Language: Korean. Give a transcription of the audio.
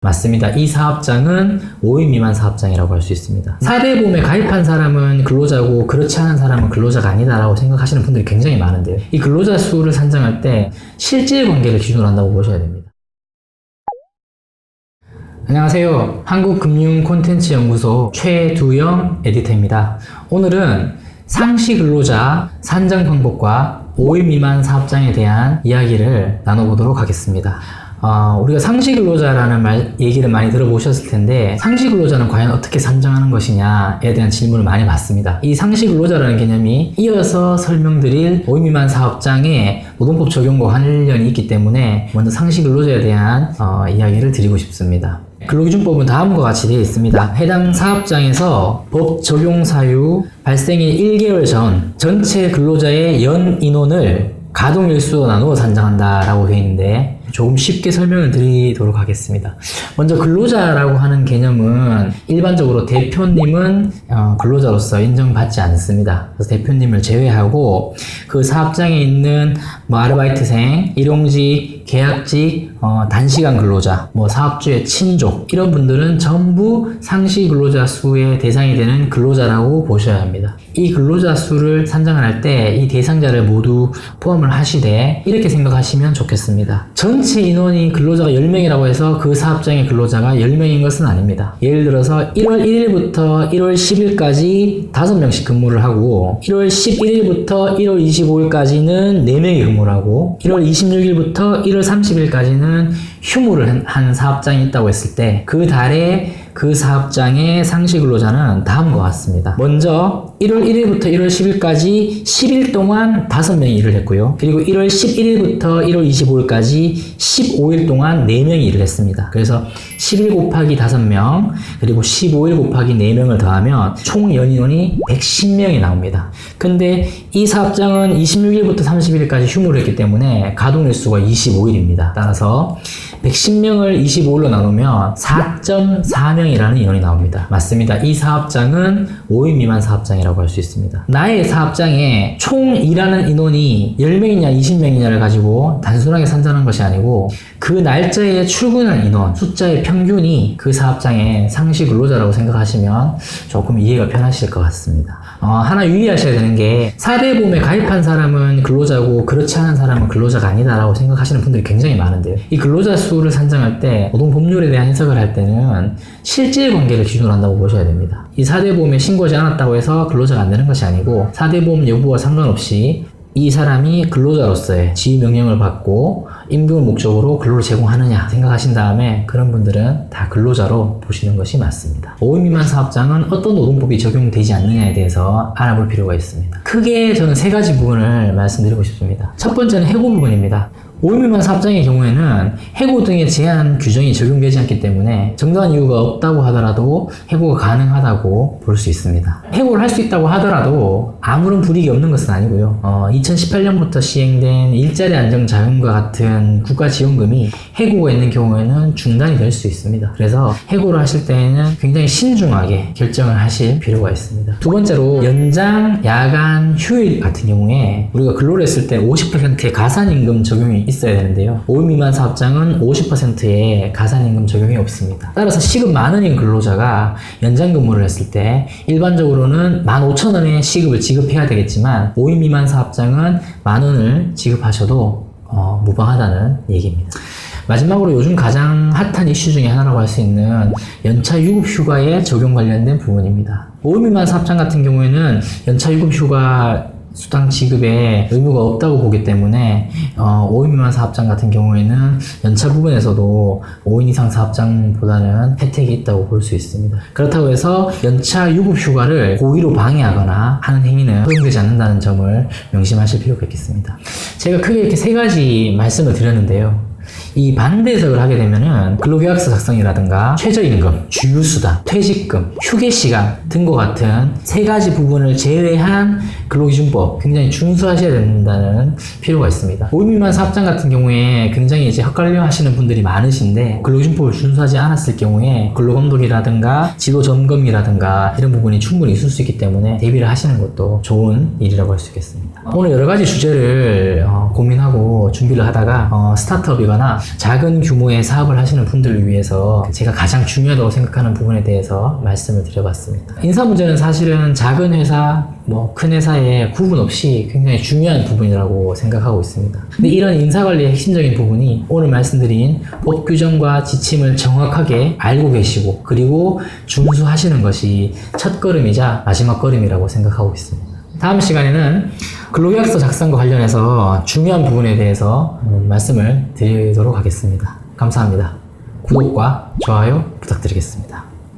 맞습니다. 이 사업장은 5인 미만 사업장이라고 할 수 있습니다. 사대보험에 가입한 사람은 근로자고 그렇지 않은 사람은 근로자가 아니다라고 생각하시는 분들이 굉장히 많은데요. 이 근로자 수를 산정할 때 실질 관계를 기준으로 한다고 보셔야 됩니다. 안녕하세요. 한국금융콘텐츠연구소 최두영 에디터입니다. 오늘은 상시 근로자 산정 방법과 5인 미만 사업장에 대한 이야기를 나눠보도록 하겠습니다. 우리가 상시 근로자라는 얘기를 많이 들어보셨을 텐데, 상시 근로자는 과연 어떻게 산정하는 것이냐에 대한 질문을 많이 받습니다. 이 상시 근로자라는 개념이 이어서 설명드릴 5인 미만 사업장의 노동법 적용과 관련이 있기 때문에 먼저 상시 근로자에 대한 이야기를 드리고 싶습니다. 근로기준법은 다음과 같이 되어 있습니다. 해당 사업장에서 법 적용 사유 발생의 1개월 전 전체 근로자의 연 인원을 가동일수로 나누어 산정한다라고 되어 있는데, 조금 쉽게 설명을 드리도록 하겠습니다. 먼저 근로자라고 하는 개념은 일반적으로 대표님은 근로자로서 인정받지 않습니다. 그래서 대표님을 제외하고 그 사업장에 있는 아르바이트생, 일용직, 계약직, 단시간 근로자, 사업주의 친족, 이런 분들은 전부 상시 근로자 수의 대상이 되는 근로자라고 보셔야 합니다. 이 근로자 수를 산정을 할 때 이 대상자를 모두 포함을 하시되 이렇게 생각하시면 좋겠습니다. 전체 인원이 근로자가 10명이라고 해서 그 사업장의 근로자가 10명인 것은 아닙니다. 예를 들어서 1월 1일부터 1월 10일까지 5명씩 근무를 하고, 1월 11일부터 1월 25일까지는 4명이 근무를 하고, 1월 26일부터 1월 30일까지는 휴무를 한 사업장이 있다고 했을 때 그 달에 그 사업장의 상시 근로자는 다음과 같습니다. 먼저 1월 1일부터 1월 10일까지 10일 동안 5명이 일을 했고요. 그리고 1월 11일부터 1월 25일까지 15일 동안 4명이 일을 했습니다. 그래서 11 곱하기 5명, 그리고 15일 곱하기 4명을 더하면 총 연인원이 110명이 나옵니다. 근데 이 사업장은 26일부터 30일까지 휴무를 했기 때문에 가동일수가 25일입니다. 따라서 110명을 25일로 나누면 4.4명이라는 인원이 나옵니다. 맞습니다. 이 사업장은 5인 미만 사업장이라고 할 수 있습니다. 나의 사업장에 총 일하는 인원이 10명이냐 20명이냐를 가지고 단순하게 산정하는 것이 아니고, 그 날짜에 출근한 인원 숫자의 평균이 그 사업장의 상시 근로자라고 생각하시면 조금 이해가 편하실 것 같습니다. 하나 유의하셔야 되는 게, 사대보험에 가입한 사람은 근로자고 그렇지 않은 사람은 근로자가 아니다라고 생각하시는 분들이 굉장히 많은데요. 이 근로자 수를 산정할 때 노동법률에 대한 해석을 할 때는 실질 관계를 기준으로 한다고 보셔야 됩니다. 이 사대보험에 신고하지 않았다고 해서 근로자가 안 되는 것이 아니고, 사대보험 여부와 상관없이 이 사람이 근로자로서의 지휘 명령을 받고 임금을 목적으로 근로를 제공하느냐 생각하신 다음에 그런 분들은 다 근로자로 보시는 것이 맞습니다. 5인 미만 사업장은 어떤 노동법이 적용되지 않느냐에 대해서 알아볼 필요가 있습니다. 크게 저는 3가지 부분을 말씀드리고 싶습니다. 첫 번째는 해고 부분입니다. 5인 미만 사업장의 경우에는 해고 등의 제한 규정이 적용되지 않기 때문에 정당한 이유가 없다고 하더라도 해고가 가능하다고 볼 수 있습니다. 해고를 할 수 있다고 하더라도 아무런 불이익이 없는 것은 아니고요. 2018년부터 시행된 일자리 안정자금과 같은 국가지원금이 해고가 있는 경우에는 중단이 될 수 있습니다. 그래서 해고를 하실 때에는 굉장히 신중하게 결정을 하실 필요가 있습니다. 두 번째로 연장, 야간, 휴일 같은 경우에 우리가 근로를 했을 때 50%의 가산임금 적용이 있어야 되는데요. 5인 미만 사업장은 50%의 가산임금 적용이 없습니다. 따라서 시급 10,000원인 근로자가 연장 근무를 했을 때 일반적으로는 15,000원의 시급을 지급해야 되겠지만, 5인 미만 사업장은 10,000원을 지급하셔도 무방하다는 얘기입니다. 마지막으로 요즘 가장 핫한 이슈 중에 하나라고 할 수 있는 연차 유급 휴가에 적용 관련된 부분입니다. 5인 미만 사업장 같은 경우에는 연차 유급 휴가 수당 지급에 의무가 없다고 보기 때문에 5인 미만 사업장 같은 경우에는 연차 부분에서도 5인 이상 사업장보다는 혜택이 있다고 볼 수 있습니다. 그렇다고 해서 연차 유급 휴가를 고의로 방해하거나 하는 행위는 허용되지 않는다는 점을 명심하실 필요가 있겠습니다. 제가 크게 이렇게 3가지 말씀을 드렸는데요. 이 반대 해석을 하게 되면은 근로계약서 작성이라든가 최저임금, 주휴수당, 퇴직금, 휴게시간 등과 같은 3가지 부분을 제외한 근로기준법 굉장히 준수하셔야 된다는 필요가 있습니다. 5인 미만 사업장 같은 경우에 굉장히 헷갈려 하시는 분들이 많으신데, 근로기준법을 준수하지 않았을 경우에 근로감독이라든가 지도점검이라든가 이런 부분이 충분히 있을 수 있기 때문에 대비를 하시는 것도 좋은 일이라고 할 수 있겠습니다. 오늘 여러 가지 주제를 고민하고 준비를 하다가 스타트업이거나 작은 규모의 사업을 하시는 분들을 위해서 제가 가장 중요하다고 생각하는 부분에 대해서 말씀을 드려봤습니다. 인사 문제는 사실은 작은 회사, 큰 회사에 구분 없이 굉장히 중요한 부분이라고 생각하고 있습니다. 근데 이런 인사관리의 핵심적인 부분이 오늘 말씀드린 법 규정과 지침을 정확하게 알고 계시고 그리고 준수하시는 것이 첫 걸음이자 마지막 걸음이라고 생각하고 있습니다. 다음 시간에는 근로계약서 작성과 관련해서 중요한 부분에 대해서 말씀을 드리도록 하겠습니다. 감사합니다. 구독과 좋아요 부탁드리겠습니다.